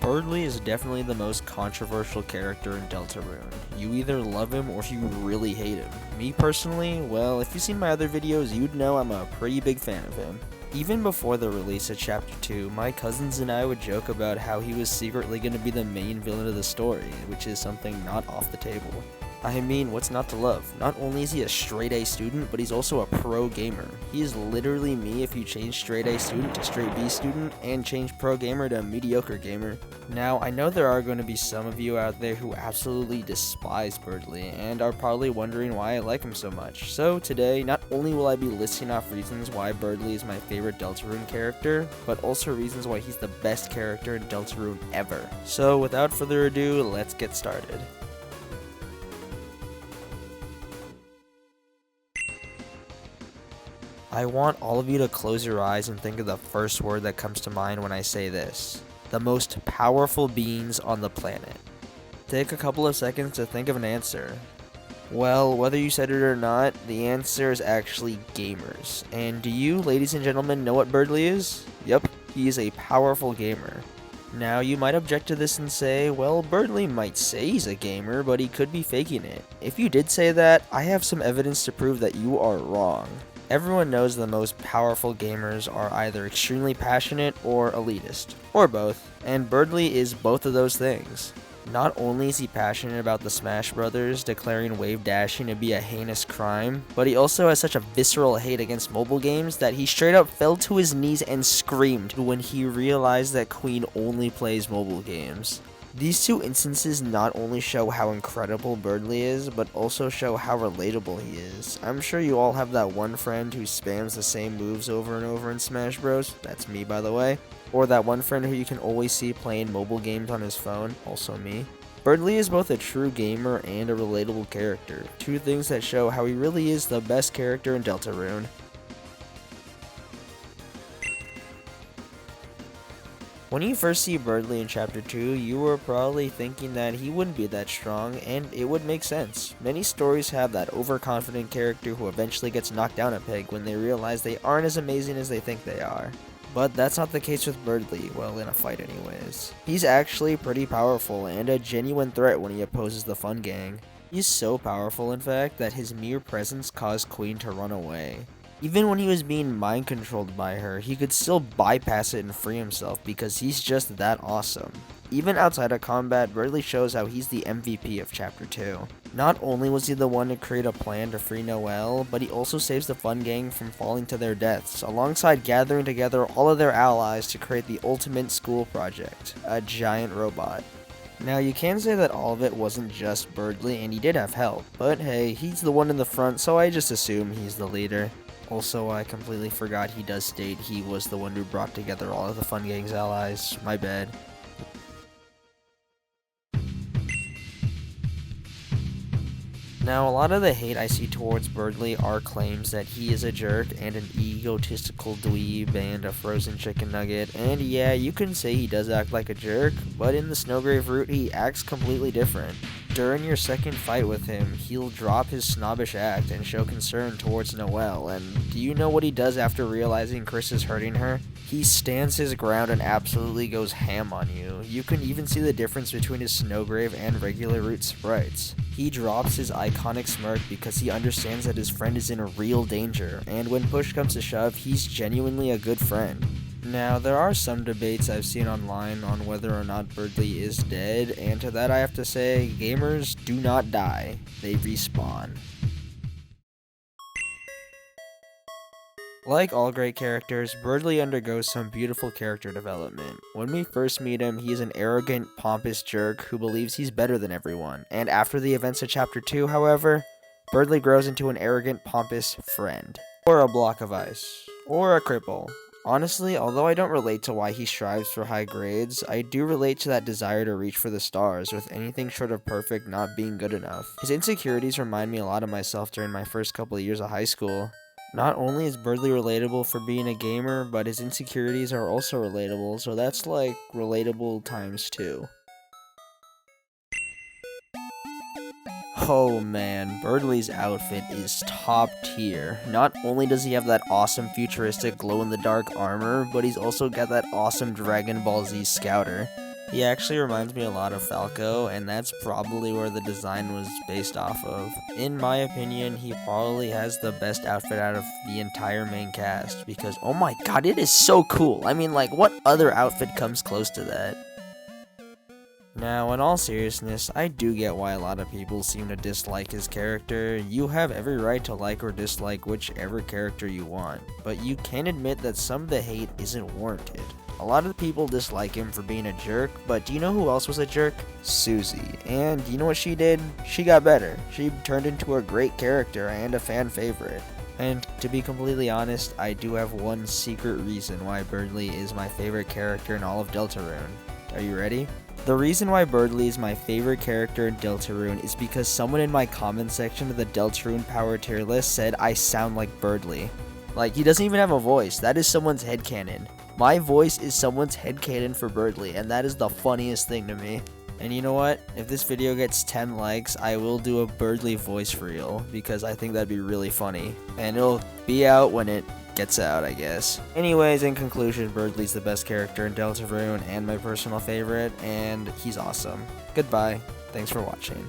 Berdly is definitely the most controversial character in Deltarune. You either love him or you really hate him. Me personally, well, if you've seen my other videos, you'd know I'm a pretty big fan of him. Even before the release of Chapter 2, my cousins and I would joke about how he was secretly going to be the main villain of the story, which is something not off the table. I mean, what's not to love? Not only is he a straight A student, but he's also a pro gamer. He is literally me if you change straight A student to straight B student, and change pro gamer to mediocre gamer. Now, I know there are going to be some of you out there who absolutely despise Berdly, and are probably wondering why I like him so much. So today, not only will I be listing off reasons why Berdly is my favorite Deltarune character, but also reasons why he's the best character in Deltarune ever. So without further ado, let's get started. I want all of you to close your eyes and think of the first word that comes to mind when I say this. The most powerful beings on the planet. Take a couple of seconds to think of an answer. Well, whether you said it or not, the answer is actually gamers. And do you, ladies and gentlemen, know what Berdly is? Yep, he is a powerful gamer. Now, you might object to this and say, well, Berdly might say he's a gamer, but he could be faking it. If you did say that, I have some evidence to prove that you are wrong. Everyone knows the most powerful gamers are either extremely passionate or elitist, or both, and Berdly is both of those things. Not only is he passionate about the Smash Brothers, declaring wave dashing to be a heinous crime, but he also has such a visceral hate against mobile games that he straight up fell to his knees and screamed when he realized that Queen only plays mobile games. These two instances not only show how incredible Berdly is, but also show how relatable he is. I'm sure you all have that one friend who spams the same moves over and over in Smash Bros. That's me, by the way. Or that one friend who you can always see playing mobile games on his phone. Also me. Berdly is both a true gamer and a relatable character. Two things that show how he really is the best character in Deltarune. When you first see Berdly in Chapter 2, you were probably thinking that he wouldn't be that strong, and it would make sense. Many stories have that overconfident character who eventually gets knocked down a peg when they realize they aren't as amazing as they think they are. But that's not the case with Berdly, well, in a fight anyways. He's actually pretty powerful, and a genuine threat when he opposes the Fun Gang. He's so powerful, in fact, that his mere presence caused Queen to run away. Even when he was being mind-controlled by her, he could still bypass it and free himself because he's just that awesome. Even outside of combat, Berdly shows how he's the MVP of Chapter 2. Not only was he the one to create a plan to free Noelle, but he also saves the Fun Gang from falling to their deaths, alongside gathering together all of their allies to create the ultimate school project, a giant robot. Now, you can say that all of it wasn't just Berdly, and he did have help, but hey, he's the one in the front, so I just assume he's the leader. Also, I completely forgot he does state he was the one who brought together all of the Fun Gang's allies. My bad. Now, a lot of the hate I see towards Berdly are claims that he is a jerk and an egotistical dweeb and a frozen chicken nugget, and yeah, you can say he does act like a jerk, but in the Snowgrave route, he acts completely different. During your second fight with him, he'll drop his snobbish act and show concern towards Noelle, and do you know what he does after realizing Chris is hurting her? He stands his ground and absolutely goes ham on you. You can even see the difference between his Snowgrave and regular route sprites. He drops his iconic smirk because he understands that his friend is in real danger, and when push comes to shove, he's genuinely a good friend. Now, there are some debates I've seen online on whether or not Berdly is dead, and to that I have to say, gamers do not die, they respawn. Like all great characters, Berdly undergoes some beautiful character development. When we first meet him, he is an arrogant, pompous jerk who believes he's better than everyone, and after the events of Chapter 2, however, Berdly grows into an arrogant, pompous friend. Or a block of ice. Or a cripple. Honestly, although I don't relate to why he strives for high grades, I do relate to that desire to reach for the stars, with anything short of perfect not being good enough. His insecurities remind me a lot of myself during my first couple of years of high school. Not only is Berdly relatable for being a gamer, but his insecurities are also relatable, so that's like relatable times 2. Oh man, Berdly's outfit is top tier. Not only does he have that awesome futuristic glow-in-the-dark armor, but he's also got that awesome Dragon Ball Z scouter. He actually reminds me a lot of Falco, and that's probably where the design was based off of. In my opinion, he probably has the best outfit out of the entire main cast, because oh my god, it is so cool. I mean, like, what other outfit comes close to that? Now, in all seriousness, I do get why a lot of people seem to dislike his character. You have every right to like or dislike whichever character you want, but you can admit that some of the hate isn't warranted. A lot of people dislike him for being a jerk, but do you know who else was a jerk? Susie. And you know what she did? She got better. She turned into a great character and a fan favorite. And to be completely honest, I do have one secret reason why Berdly is my favorite character in all of Deltarune. Are you ready? The reason why Berdly is my favorite character in Deltarune is because someone in my comment section of the Deltarune power tier list said I sound like Berdly. Like, he doesn't even have a voice. That is someone's headcanon. My voice is someone's headcanon for Berdly, and that is the funniest thing to me. And you know what? If this video gets 10 likes, I will do a Berdly voice reel, because I think that'd be really funny. And it'll be out when it gets out, I guess. Anyways, in conclusion, Berdly's the best character in Deltarune and my personal favorite, and he's awesome. Goodbye. Thanks for watching.